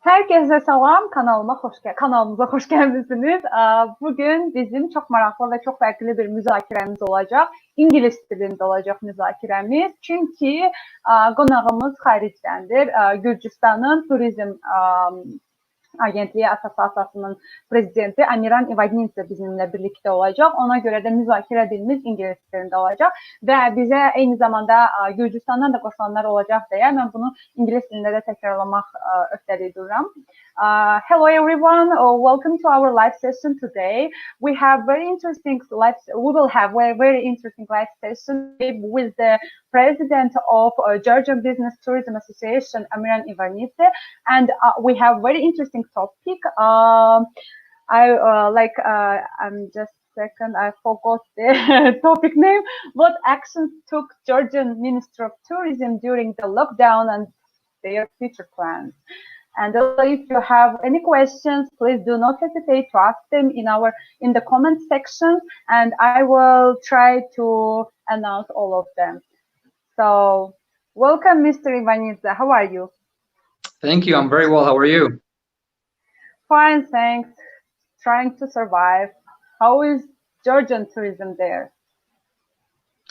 Herkese selam, kanalımıza hoş geldiniz. Bugün bizim çok maraqlı ve çok farklı bir müzakiremiz olacak. İngiliz dilində olacaq müzakiremiz. Çünkü qonağımız xaricdəndir. Gürcüstanın Turizm Agentliği Assosiasiyasının prezidenti Amiran Ivanidze bizimle birlikte olacak. Ona göre de müzakirə dilimiz İngiliz dilində olacaq və bizə eyni zamanda Gürcüstandan da qoşulanlar olacaq deyə mən bunu İngiliz dilində də təkrarlamaq öhdəliyi duyuram. Hello everyone, welcome to our live session today. We will have very interesting live session with the president of Georgian Business Tourism Association, Amiran Ivanidze, and we have very interesting topic. Just second, I forgot the topic name. What actions took Georgian Ministry of Tourism during the lockdown and their future plans? And if you have any questions, please do not hesitate to ask them in the comment section, and I will try to announce all of them. So, welcome, Mr. Ivanidze. How are you? Thank you. I'm very well. How are you? Fine, thanks. Trying to survive. How is Georgian tourism there?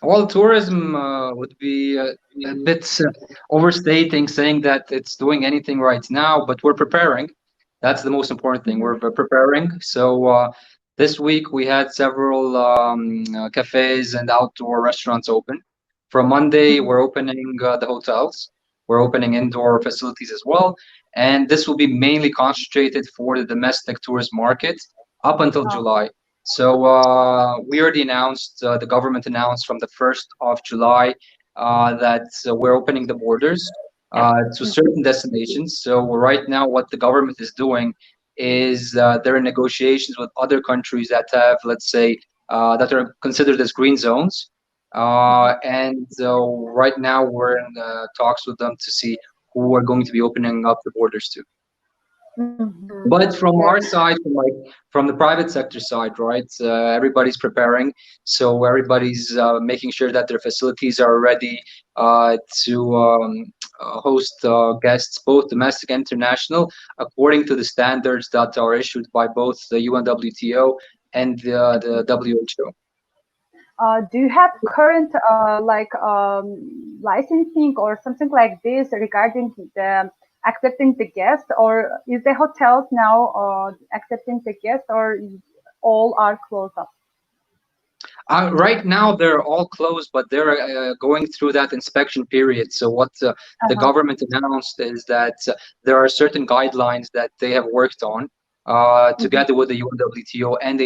Well, tourism would be a bit overstating saying that it's doing anything right now, but we're preparing. That's the most important thing. We're preparing. So this week we had several cafes and outdoor restaurants open. From Monday, we're opening the hotels. We're opening indoor facilities as well. And this will be mainly concentrated for the domestic tourist market up until July. So we already announced, the government announced from the 1st of July that we're opening the borders to certain destinations. So right now what the government is doing is they're in negotiations with other countries that have, let's say, that are considered as green zones. And right now we're in talks with them to see who we're going to be opening up the borders to. But from our side, from the private sector side, right, everybody's preparing. So everybody's making sure that their facilities are ready to host guests, both domestic and international, according to the standards that are issued by both the UNWTO and the WHO. Do you have current licensing or something like this regarding the accepting the guests, or is the hotels now accepting the guests, or all are closed up? Right now they're all closed, but they're going through that inspection period. So what the government announced is that there are certain guidelines that they have worked on together with the UNWTO and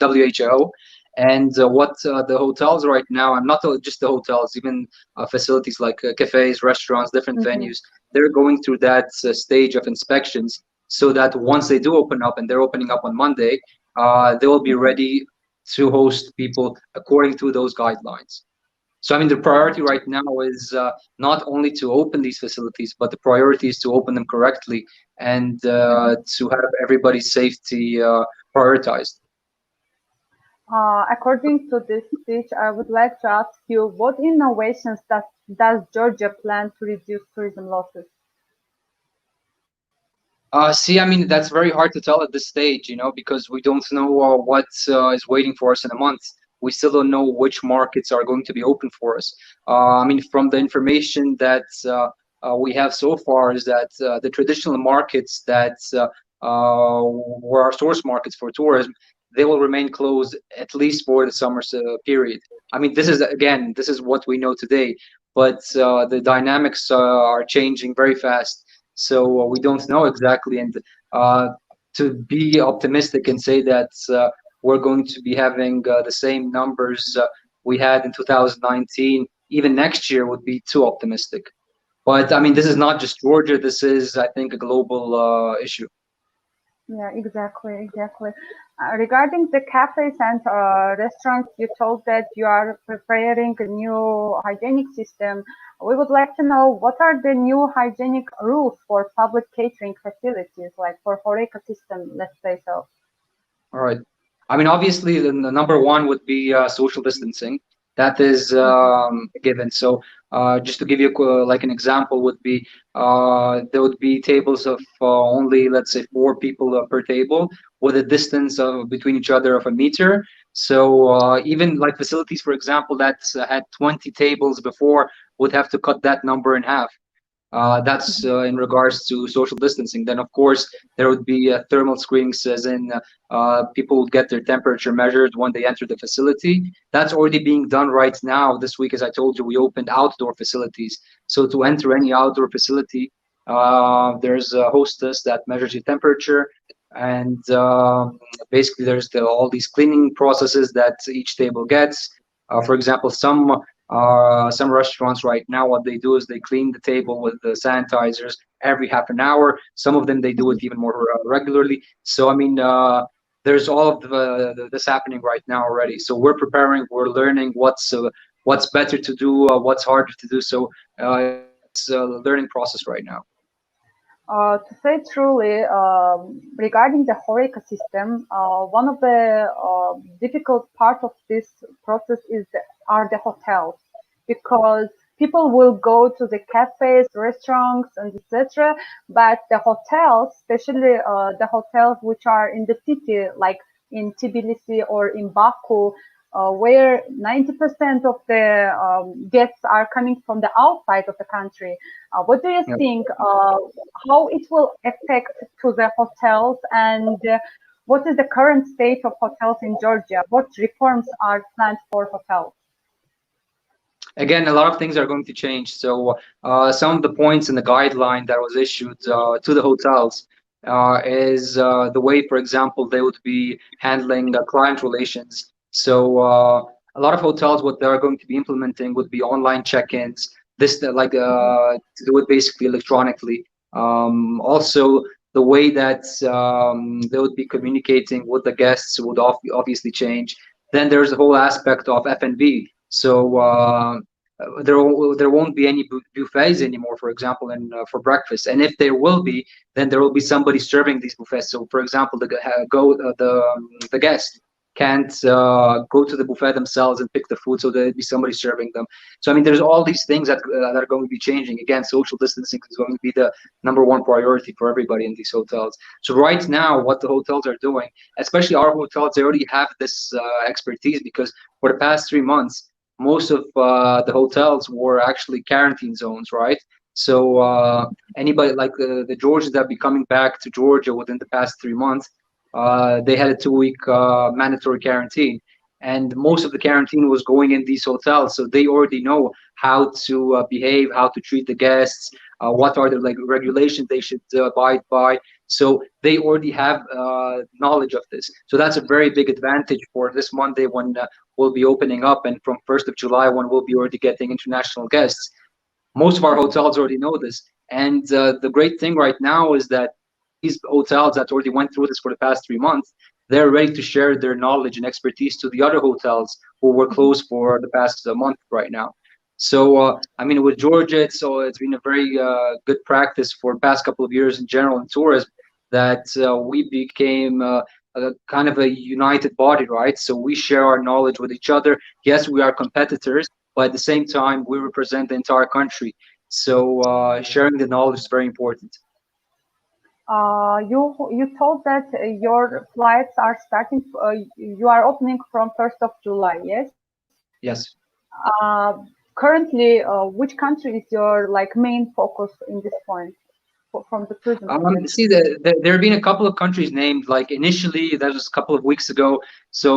WHO. And what the hotels right now, and not just the hotels, even facilities like cafes, restaurants, different venues, they're going through that stage of inspections so that once they do open up, and they're opening up on Monday, they will be ready to host people according to those guidelines. So I mean, the priority right now is not only to open these facilities, but the priority is to open them correctly and to have everybody's safety prioritized. According to this speech, I would like to ask you, what innovations does Georgia plan to reduce tourism losses? See, I mean, that's very hard to tell at this stage, you know, because we don't know what is waiting for us in a month. We still don't know which markets are going to be open for us. I mean, from the information that we have so far is that the traditional markets that were our source markets for tourism, they will remain closed at least for the summer period. I mean, this is what we know today, but the dynamics are changing very fast. So we don't know exactly, and to be optimistic and say that we're going to be having the same numbers we had in 2019, even next year, would be too optimistic. But I mean, this is not just Georgia. This is, I think, a global issue. Yeah, exactly. Regarding the cafes and restaurants, you told that you are preparing a new hygienic system. We would like to know, what are the new hygienic rules for public catering facilities, like for HoReCa system, let's say so? All right. I mean, obviously, the number one would be social distancing. That is Mhm. given. So just to give you like an example would be there would be tables of only, let's say, 4 people per table with a distance of between each other of a meter. So even like facilities, for example, that had 20 tables before would have to cut that number in half. That's in regards to social distancing. Then, of course, there would be thermal screenings, as in people would get their temperature measured when they enter the facility. That's already being done right now. This week, as I told you, we opened outdoor facilities. So to enter any outdoor facility, there's a hostess that measures your temperature. And basically, there's all these cleaning processes that each table gets. For example, some restaurants right now, what they do is they clean the table with the sanitizers every half an hour. Some of them they do it even more regularly. So I mean, there's all of this happening right now already. So we're preparing, we're learning what's better to do, what's harder to do. So it's a learning process right now. To say truly, regarding the whole ecosystem, one of the difficult part of this process are the hotels, because people will go to the cafes, restaurants, and etc. But the hotels, especially the hotels which are in the city, like in Tbilisi or in Baku, where 90% of the guests are coming from the outside of the country. What do you Yeah. think? How it will affect to the hotels, and what is the current state of hotels in Georgia? What reforms are planned for hotels? Again, a lot of things are going to change. So some of the points in the guideline that was issued to the hotels is the way, for example, they would be handling client relations. So a lot of hotels, what they're going to be implementing would be online check-ins. This Mhm. to do it basically electronically. Also, the way that they would be communicating with the guests would obviously change. Then there's the whole aspect of F&B. So there won't be any buffets anymore, for example, and for breakfast. And if there will be, then there will be somebody serving these buffets. So, for example, the guest can't go to the buffet themselves and pick the food, so there'll be somebody serving them. So, I mean, there's all these things that are going to be changing. Again, social distancing is going to be the #1 priority for everybody in these hotels. So, right now, what the hotels are doing, especially our hotels, they already have this expertise, because for the past 3 months, most of the hotels were actually quarantine zones, right? So anybody like the Georgians that be coming back to Georgia within the past 3 months, they had a 2-week mandatory quarantine, and most of the quarantine was going in these hotels. So they already know how to behave, how to treat the guests, what are the like regulations they should abide by. So they already have knowledge of this. So that's a very big advantage for this Monday when will be opening up, and from 1st of July when we'll be already getting international guests. Most of our hotels already know this, and the great thing right now is that these hotels that already went through this for the past 3 months, they're ready to share their knowledge and expertise to the other hotels who were closed for the past month right now. So I mean, with Georgia, it's been a very good practice for the past couple of years in general in tourism, that we became a kind of a united body, right? So we share our knowledge with each other. Yes, we are competitors, but at the same time, we represent the entire country. So sharing the knowledge is very important. You told that your flights are starting. You are opening from 1st of July. Yes. Yes. Uh, Currently, which country is your like main focus in this point from the tourism perspective? See, there have been a couple of countries named. Like initially, that was a couple of weeks ago. So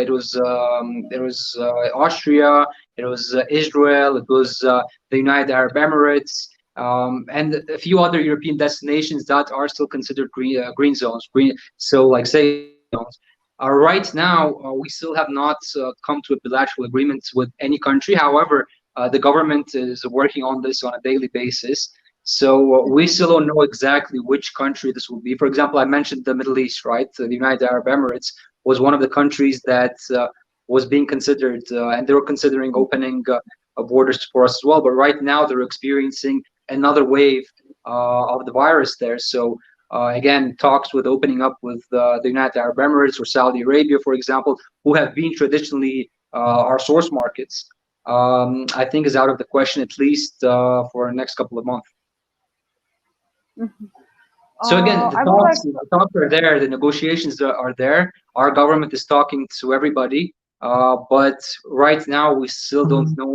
there was Austria, it was Israel, it was the United Arab Emirates, and a few other European destinations that are still considered green zones. Green, so like say zones. Right now, we still have not come to a bilateral agreement with any country. However, the government is working on this on a daily basis. So we still don't know exactly which country this will be. For example, I mentioned the Middle East, right? The United Arab Emirates was one of the countries that was being considered, and they were considering opening borders for us as well. But right now, they're experiencing another wave of the virus there. So again, talks with opening up with the United Arab Emirates or Saudi Arabia, for example, who have been traditionally our source markets, I think is out of the question, at least for the next couple of months. Mhm. So again, I would like the talks are there, the negotiations are there. Our government is talking to everybody, but right now we still don't know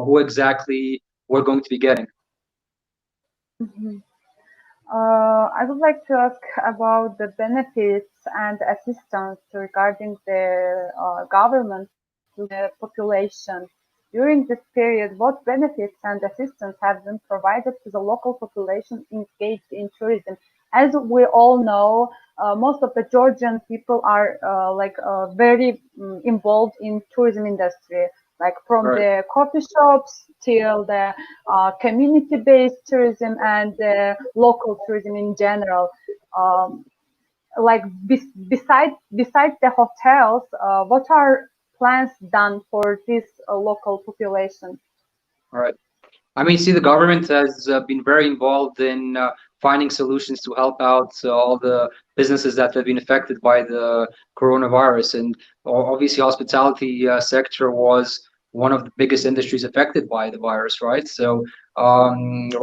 who exactly we're going to be getting. Mhm. I would like to ask about the benefits and assistance regarding the government to the population. During this period, what benefits and assistance have been provided to the local population engaged in tourism? As we all know, most of the Georgian people are very involved in tourism industry, like from Right. the coffee shops till the community-based tourism and local tourism in general. Um, like besides the hotels, what are plans done for this local population? All right. I mean, see, the government has been very involved in finding solutions to help out all the businesses that have been affected by the coronavirus, and obviously, hospitality sector was one of the biggest industries affected by the virus, right? So,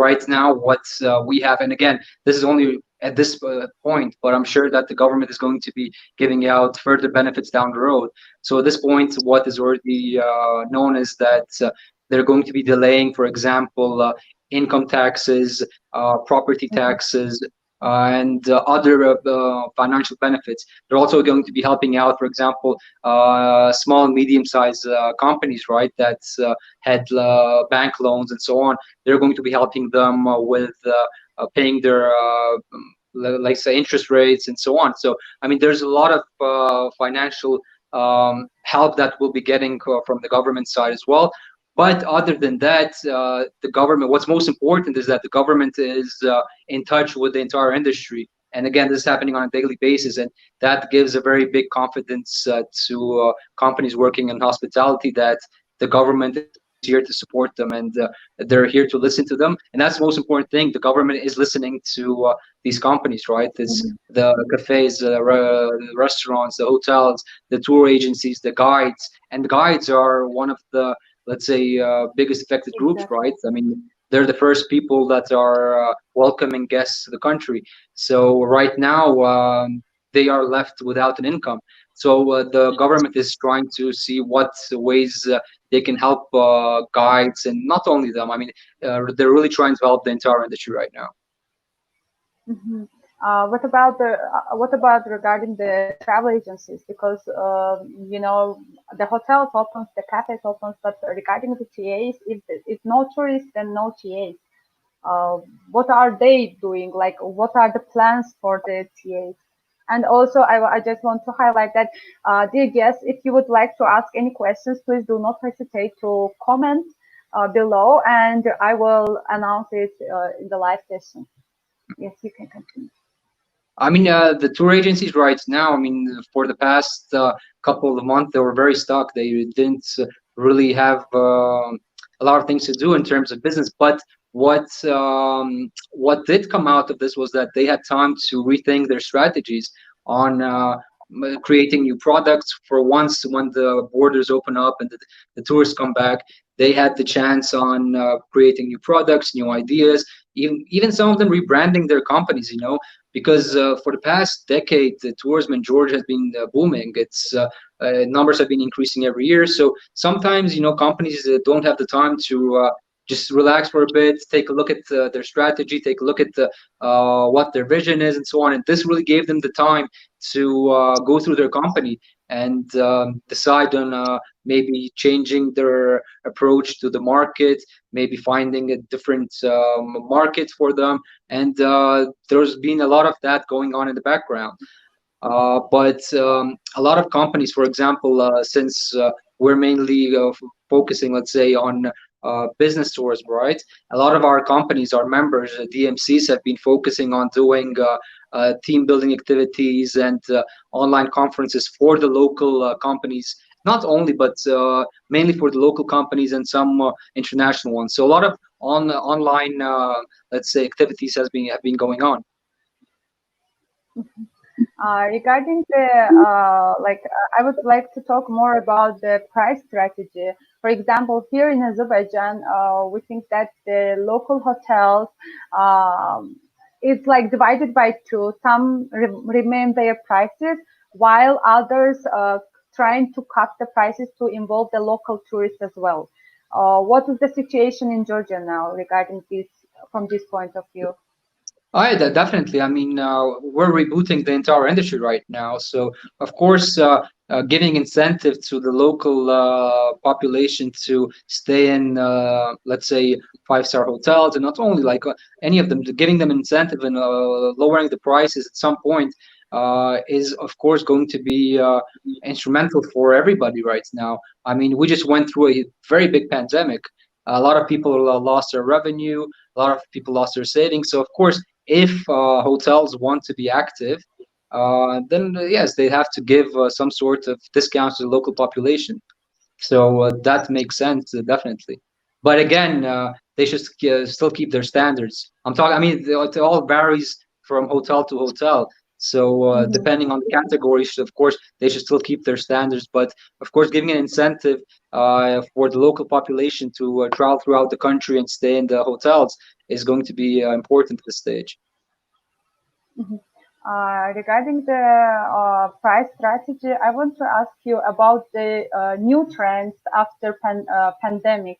right now, what we have, and again, this is only at this point, but I'm sure that the government is going to be giving out further benefits down the road. So, at this point, what is already known is that. They're going to be delaying, for example, income taxes, property Mhm. taxes, and other financial benefits. They're also going to be helping out, for example, small and medium-sized companies, right, that had bank loans and so on. They're going to be helping them with paying their like say interest rates and so on. So I mean, there's a lot of financial help that we'll be getting from the government side as well. But other than that, the government, what's most important is that the government is in touch with the entire industry. And again, this is happening on a daily basis. And that gives a very big confidence to companies working in hospitality that the government is here to support them, and they're here to listen to them. And that's the most important thing. The government is listening to these companies, right? It's Mhm. the cafes, the restaurants, the hotels, the tour agencies, the guides. And the guides are one of the, let's say, biggest affected groups, Exactly. right? I mean, they're the first people that are welcoming guests to the country. So right now, they are left without an income. So the government is trying to see what ways they can help guides, and not only them. I mean, they're really trying to help the entire industry right now. Mhm. What about regarding the travel agencies? Because the hotels opens, the cafes opens, but regarding the TAs, if no tourists, then no TAs. Uh, what are they doing? Like, what are the plans for the TAs? And also, I just want to highlight that, dear guests, if you would like to ask any questions, please do not hesitate to comment below, and I will announce it in the live session. Yes, you can continue. I mean, the tour agencies right now, I mean, for the past couple of months, they were very stuck. They didn't really have a lot of things to do in terms of business. But what did come out of this was that they had time to rethink their strategies on creating new products. For once, when the borders open up and the tourists come back, they had the chance on creating new products, new ideas, even some of them rebranding their companies, you know, because for the past decade, the tourism in Georgia has been booming. Its numbers have been increasing every year. So sometimes, you know, companies don't have the time to just relax for a bit, take a look at their strategy, take a look at what their vision is, and so on. And this really gave them the time to go through their company and decide on maybe changing their approach to the market, maybe finding a different market for them. And there's been a lot of that going on in the background. But a lot of companies, for example, since we're mainly focusing, let's say, on business tourism, right? A lot of our companies, our members, DMCs, have been focusing on doing team building activities and online conferences for the local companies. Not only, but mainly for the local companies and some international ones. So a lot of online, let's say, activities have been going on. Regarding the I would like to talk more about the price strategy. For example, here in Azerbaijan, we think that the local hotels it's like divided by two. Some remain their prices, while others trying to cut the prices to involve the local tourists as well. What is the situation in Georgia now regarding this from this point of view? Oh, yeah, definitely. I mean, we're rebooting the entire industry right now. So, of course, giving incentive to the local population to stay in, let's say, five-star hotels, and not only like any of them, giving them incentive and lowering the prices at some point is, of course, going to be instrumental for everybody right now. I mean, we just went through a very big pandemic. A lot of people lost their revenue. A lot of people lost their savings. So, of course, if hotels want to be active, then yes, they have to give some sort of discounts to the local population. So that makes sense, definitely. But again, they should still keep their standards. I'm talking. I mean, it all varies from hotel to hotel. So depending on the categories, of course, they should still keep their standards. But of course, giving an incentive for the local population to travel throughout the country and stay in the hotels is going to be important at this stage. Mhm. Regarding the price strategy, I want to ask you about the new trends after pandemic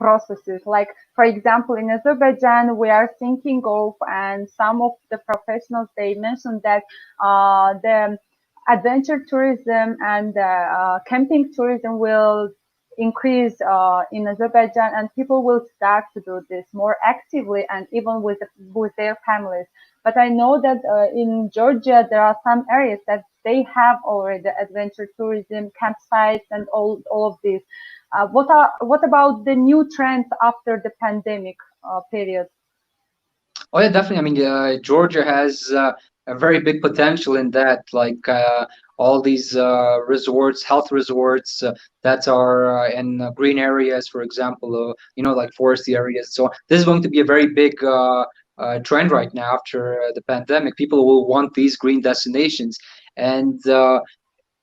processes. Like, for example, in Azerbaijan, we are thinking of, and some of the professionals, they mentioned that the adventure tourism and camping tourism will increase in Azerbaijan, and people will start to do this more actively and even with their families. But I know that in Georgia there are some areas that they have already adventure tourism, campsites, and all of this. What about the new trends after the pandemic period? Oh yeah, definitely. I mean, Georgia has a very big potential in that, like all these resorts, health resorts that are in green areas, for example, like foresty areas. So this is going to be a very big trend right now after the pandemic. People will want these green destinations, and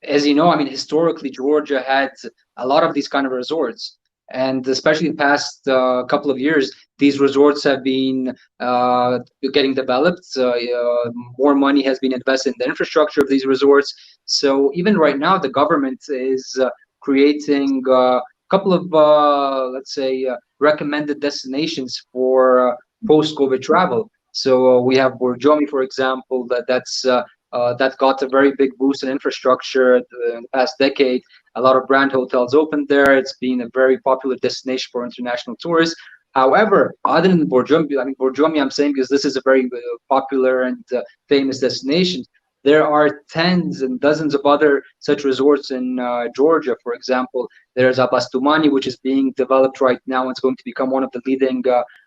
as you know, I mean, historically, Georgia had a lot of these kind of resorts, and especially in the past couple of years, these resorts have been getting developed. More money has been invested in the infrastructure of these resorts. So even right now, the government is creating a couple of, let's say, recommended destinations for post-COVID travel. So we have Borjomi, for example, that got a very big boost in infrastructure in the past decade. A lot of brand hotels opened there. It's been a very popular destination for international tourists. However, other than Borjomi, I mean, Borjomi, I'm saying because this is a very popular and famous destination. There are tens and dozens of other such resorts in Georgia. For example, there's Abastumani, which is being developed right now. It's going to become one of the leading,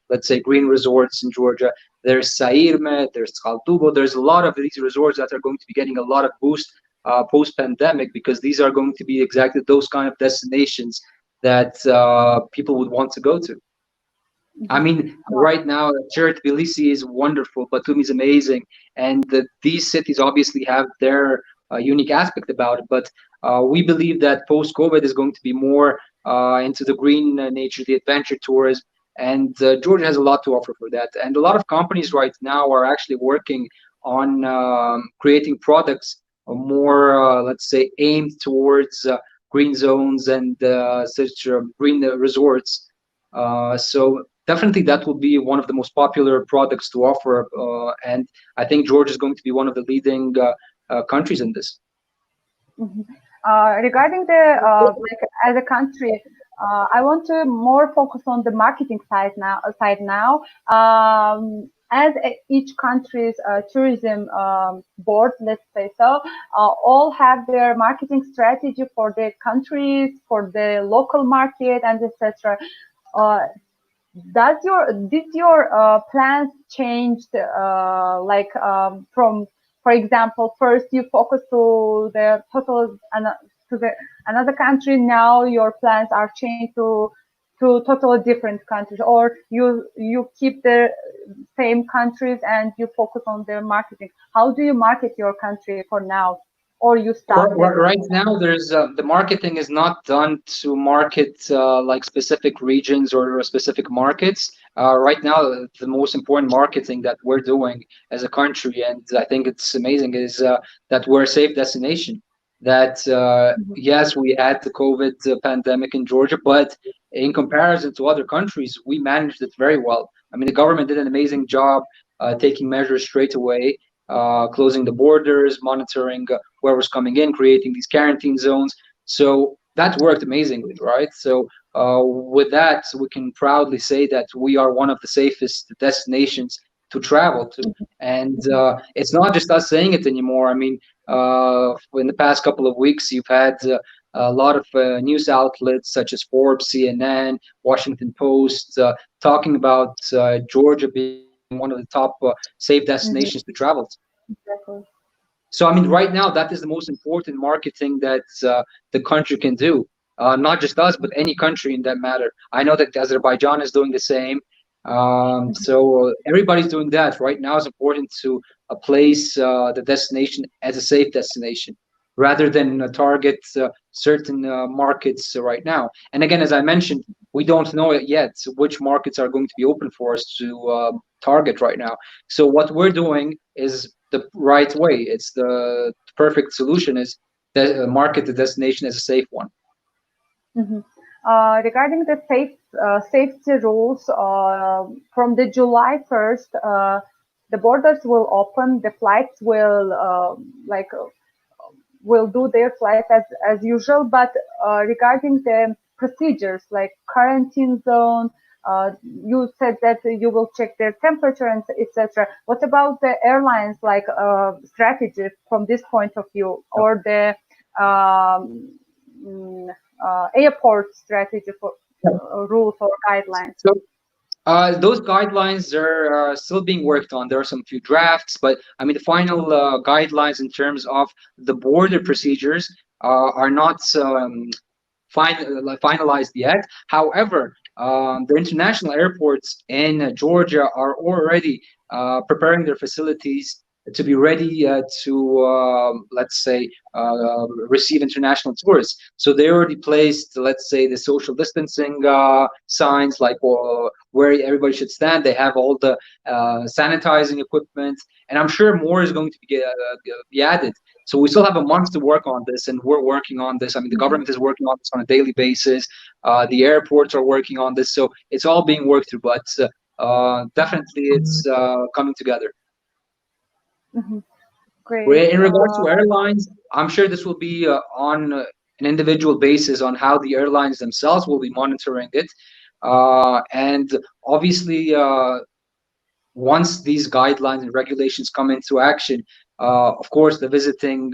let's say, green resorts in Georgia. There's Sairme, there's Khaltubo. There's a lot of these resorts that are going to be getting a lot of boost post-pandemic, because these are going to be exactly those kind of destinations that people would want to go to. I mean, right now, Tbilisi is wonderful, Batumi is amazing, and these cities obviously have their unique aspect about it. But we believe that post-COVID is going to be more into the green nature, the adventure tourism, and Georgia has a lot to offer for that. And a lot of companies right now are actually working on creating products more, let's say, aimed towards green zones and such green resorts. So definitely that will be one of the most popular products to offer, and I think Georgia is going to be one of the leading countries in this. Regarding the like as a country, I want to more focus on the marketing side now. As each country's tourism board, let's say so, all have their marketing strategy for their countries, for the local market, and etc. Did your plans change from, for example, first you focus to the total to the another country, now your plans are changed to to totally different countries, or you keep the same countries and you focus on their marketing? How do you market your country for now, or you stopped it? Right now, there's the marketing is not done to market like specific regions or specific markets. Right now, the most important marketing that we're doing as a country, and I think it's amazing, is that we're a safe destination. That yes, we had the COVID pandemic in Georgia, but in comparison to other countries, we managed it very well. I mean, the government did an amazing job taking measures straight away, closing the borders, monitoring where was coming in, creating these quarantine zones. So that worked amazingly, right? So with that, we can proudly say that we are one of the safest destinations to travel to. And it's not just us saying it anymore. I mean, in the past couple of weeks, you've had a lot of news outlets such as Forbes, CNN, Washington Post talking about Georgia being one of the top safe destinations to travel to. Exactly. So, I mean, right now, that is the most important marketing that the country can do. Not just us, but any country in that matter. I know that Azerbaijan is doing the same. So everybody's doing that. Right now, it's important to place the destination as a safe destination rather than target certain markets right now. And again, as I mentioned, we don't know it yet which markets are going to be open for us to target right now. So what we're doing is the right way. It's the perfect solution is the market the destination as a safe one. Regarding the safety rules, from the July 1st, the borders will open. The flights will do their flight as usual. But regarding the procedures like quarantine zone, you said that you will check their temperature and etc. What about the airlines, like strategy from this point of view, or the airport strategy for rules or guidelines? So those guidelines are still being worked on. There are some few drafts, but I mean the final guidelines in terms of the border procedures are not finalized yet. However, the international airports in Georgia are already preparing their facilities to be ready let's say, receive international tourists. So they already placed, let's say, the social distancing signs, like where everybody should stand. They have all the sanitizing equipment, and I'm sure more is going to be added. So we still have a month to work on this, and we're working on this. I mean, the government is working on this on a daily basis. The airports are working on this, so it's all being worked through. But definitely, it's coming together. Great. In regards to airlines, I'm sure this will be on an individual basis on how the airlines themselves will be monitoring it. And obviously, once these guidelines and regulations come into action, of course, the visiting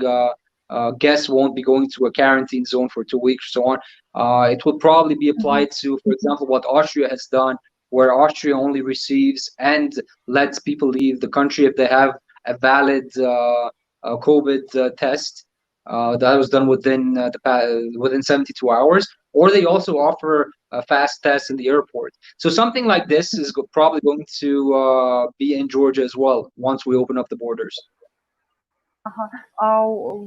guests won't be going to a quarantine zone for 2 weeks or so on. It will probably be applied to, for example, what Austria has done, where Austria only receives and lets people leave the country if they have a valid COVID test that was done within 72 hours, or they also offer a fast test in the airport. So something like this is probably going to be in Georgia as well once we open up the borders.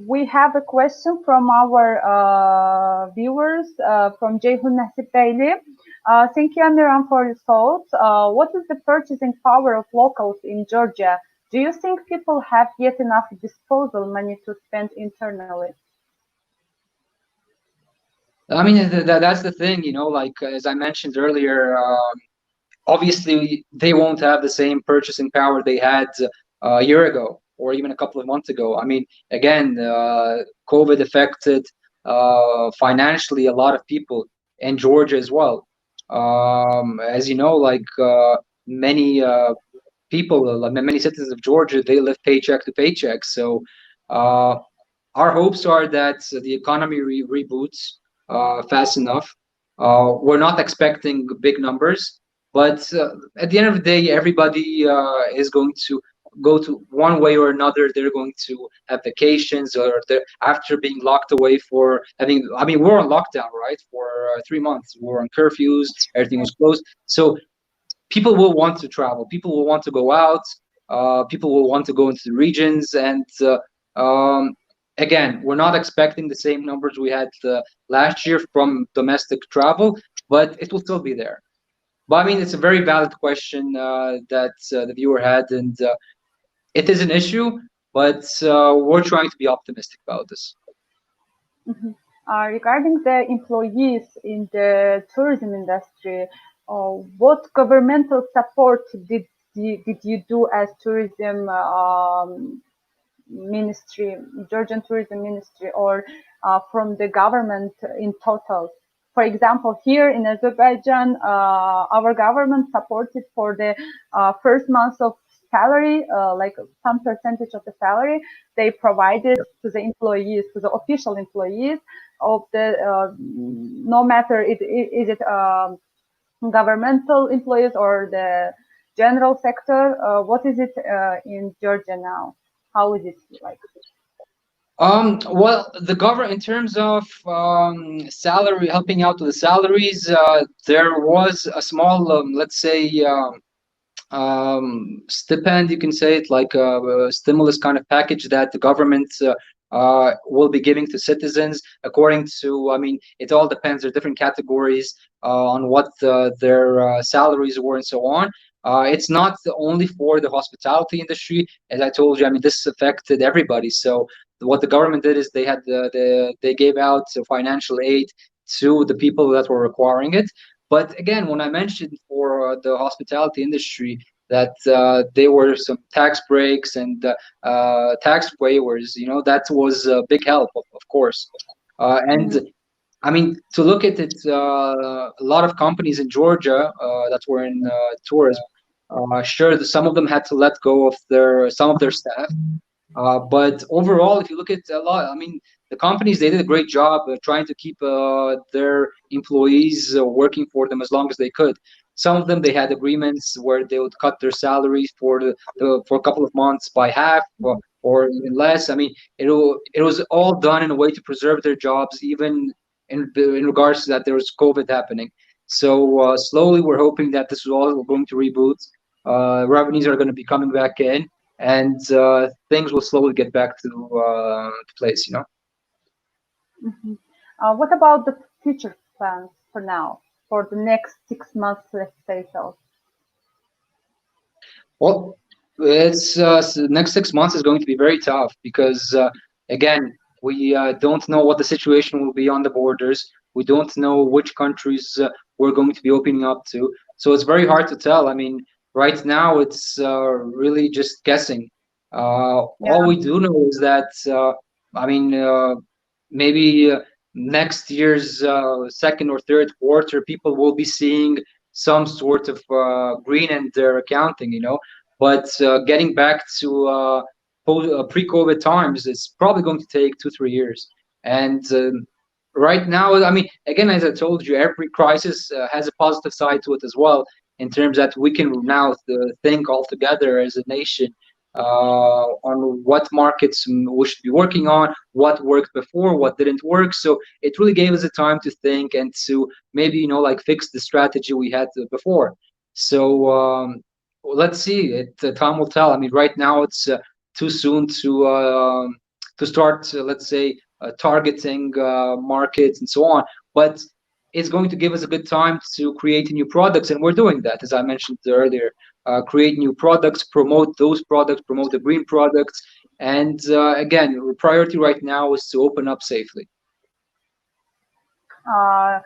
We have a question from our viewers from Ceyhun Nasip Beyli. Thank you, Amiran, for your thoughts. What is the purchasing power of locals in Georgia? Do you think people have yet enough disposable money to spend internally? I mean, that's the thing, like as I mentioned earlier, obviously they won't have the same purchasing power they had a year ago or even a couple of months ago. I mean, again, COVID affected financially a lot of people in Georgia as well. As you know, like many people, many citizens of Georgia, they live paycheck to paycheck. So our hopes are that the economy reboots fast enough. We're not expecting big numbers, but at the end of the day, everybody is going to go to one way or another. They're going to have vacations, or they're after being locked away for having. I mean, we're on lockdown, right? For 3 months, we're on curfews. Everything was closed. So people will want to travel. People will want to go out. People will want to go into the regions, and again, we're not expecting the same numbers we had last year from domestic travel, but it will still be there. But I mean, it's a very valid question that the viewer had, and it is an issue, but we're trying to be optimistic about this. Mhm. Regarding the employees in the tourism industry, what governmental support did you do as tourism ministry, Georgian tourism ministry, or from the government in total? For example, here in Azerbaijan, our government supported for the first month of salary, like some percentage of the salary, they provided to the employees, to the official employees of the, no matter is it governmental employees or the general sector. What is it in Georgia now? How is it like? Well, the government, in terms of salary, helping out with the salaries, there was a small, let's say, stipend, you can say it, like a stimulus kind of package that the government will be giving to citizens according to, I mean, it all depends. There are different categories on what their salaries were and so on. It's not only for the hospitality industry. As I told you, I mean, this affected everybody. So what the government did is they had they gave out financial aid to the people that were requiring it. But again, when I mentioned for the hospitality industry that there were some tax breaks and tax waivers, you know, that was a big help, of course. And I mean, to look at it, a lot of companies in Georgia that were in tourism, sure, some of them had to let go of some of their staff. But overall, if you look at a lot, I mean, the companies, they did a great job trying to keep their employees working for them as long as they could. Some of them, they had agreements where they would cut their salaries for for a couple of months by half, or even less. I mean, it was all done in a way to preserve their jobs, even in regards to that there was COVID happening. So slowly, we're hoping that this is all going to reboot. Revenues are going to be coming back in, and things will slowly get back to place, you know. Mhm. What about the future plans for now, for the next 6 months, let's say so? Well, it's next 6 months is going to be very tough because again, we don't know what the situation will be on the borders. We don't know which countries we're going to be opening up to. So it's very hard to tell. I mean, right now it's really just guessing. All Yeah. we do know is that I mean, maybe next year's second or third quarter, people will be seeing some sort of green in their accounting, you know. But getting back to pre-COVID times, it's probably going to take 2 3 years. And right now, I mean, again, as I told you, every crisis has a positive side to it as well, in terms that we can now think all together as a nation on what markets we should be working on, what worked before, what didn't work. So it really gave us a time to think and to maybe, you know, like fix the strategy we had before. So let's see. Time will tell. I mean, right now it's too soon to start, let's say, targeting markets and so on. But it's going to give us a good time to create new products, and we're doing that, as I mentioned earlier. Create new products, promote those products, promote the green products, and again, the priority right now is to open up safely. Uh,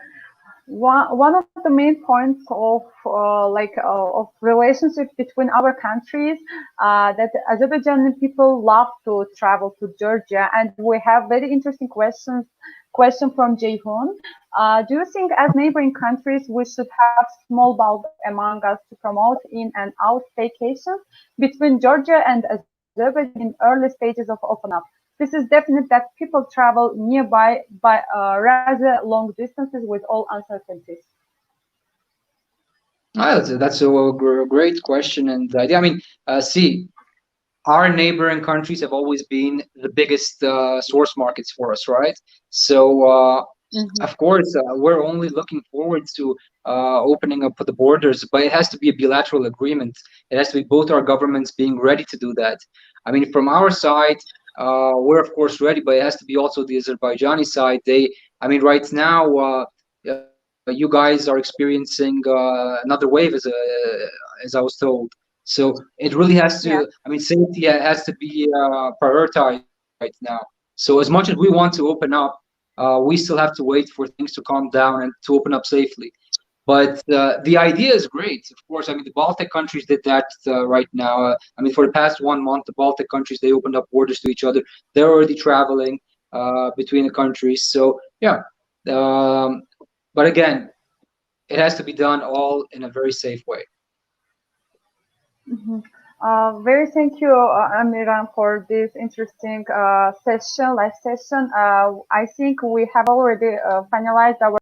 one of the main points of of relationship between our countries, that Azerbaijani people love to travel to Georgia, and we have very interesting question from Jayhun. Do you think as neighboring countries we should have small bulk among us to promote in and out vacations between Georgia and Azerbaijan in early stages of open up? This is definite that people travel nearby by rather long distances with all uncertainties. That's a great question and idea. I mean, see, our neighboring countries have always been the biggest source markets for us, right? So of course, we're only looking forward to opening up the borders, but it has to be a bilateral agreement. It has to be both our governments being ready to do that. I mean, from our side, we're of course ready, but it has to be also the Azerbaijani side. I mean, right now, you guys are experiencing another wave, as I was told. So it really has Yeah. to. I mean, safety has to be prioritized right now. So as much as we want to open up, we still have to wait for things to calm down and to open up safely. But the idea is great, of course. I mean, the Baltic countries did that right now. I mean, for the past 1 month, the Baltic countries, they opened up borders to each other. They're already traveling between the countries. So yeah, um, but again, it has to be done all in a very safe way. Very thank you, Amiran, for this interesting live session. I think we have already finalized our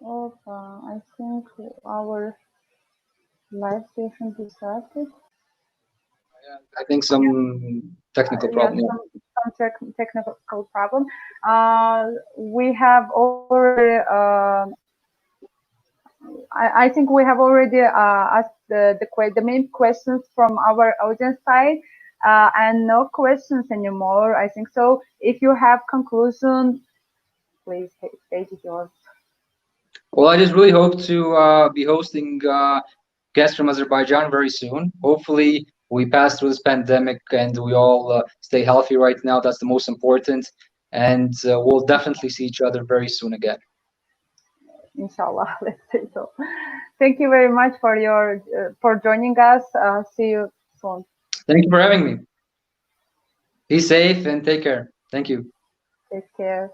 I think our live session started. I think some technical Yes, problem. Yeah. some technical problem. We have already. I think we have already asked the main questions from our audience side, and no questions anymore. I think so. If you have conclusion, please stage is yours. Well, I just really hope to be hosting guests from Azerbaijan very soon. Hopefully, we pass through this pandemic and we all stay healthy right now. That's the most important. And we'll definitely see each other very soon again. Inshallah, let's say so. Thank you very much for your for joining us. See you soon. Thank you for having me. Be safe and take care. Thank you. Take care.